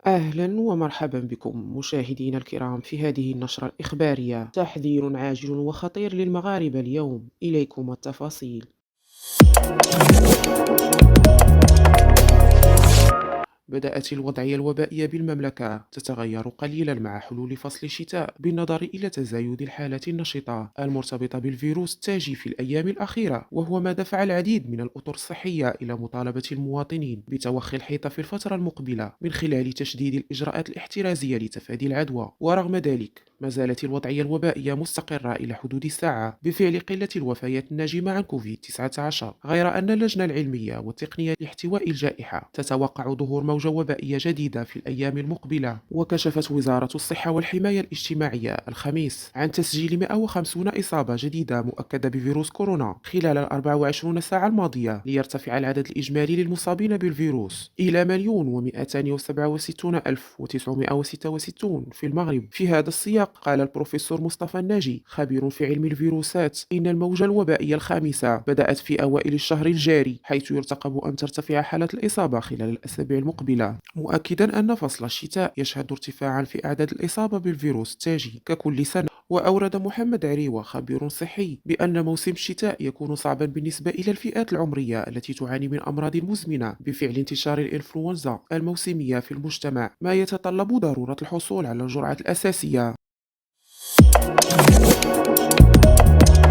أهلا ومرحبا بكم مشاهدينا الكرام في هذه النشرة الإخبارية. تحذير عاجل وخطير للمغاربة اليوم، إليكم التفاصيل. بدأت الوضعية الوبائية بالمملكة تتغير قليلا مع حلول فصل الشتاء، بالنظر إلى تزايد الحالات النشطة المرتبطة بالفيروس التاجي في الأيام الأخيرة، وهو ما دفع العديد من الأطر الصحية إلى مطالبة المواطنين بتوخي الحيطة في الفترة المقبلة من خلال تشديد الإجراءات الاحترازية لتفادي العدوى. ورغم ذلك ما زالت الوضعية الوبائية مستقرة إلى حدود الساعة بفعل قلة الوفيات الناجمة عن كوفيد-19، غير أن اللجنة العلمية والتقنية لاحتواء الجائحة تتوقع ظهور موجة وبائية جديدة في الأيام المقبلة. وكشفت وزارة الصحة والحماية الاجتماعية الخميس عن تسجيل 150 إصابة جديدة مؤكدة بفيروس كورونا خلال ال 24 ساعة الماضية، ليرتفع العدد الإجمالي للمصابين بالفيروس إلى 1,267,966 في المغرب. في هذا السياق قال البروفيسور مصطفى الناجي خبير في علم الفيروسات إن الموجة الوبائية الخامسة بدأت في أوائل الشهر الجاري، حيث يرتقب أن ترتفع حالات الإصابة خلال الأسابيع المقبلة، مؤكدا أن فصل الشتاء يشهد ارتفاعا في أعداد الإصابة بالفيروس التاجي ككل سنة. وأورد محمد عريوة خبير صحي بأن موسم الشتاء يكون صعبا بالنسبة إلى الفئات العمرية التي تعاني من أمراض مزمنة بفعل انتشار الإنفلونزا الموسمية في المجتمع، ما يتطلب ضرورة الحصول على الجرعة الأساسية.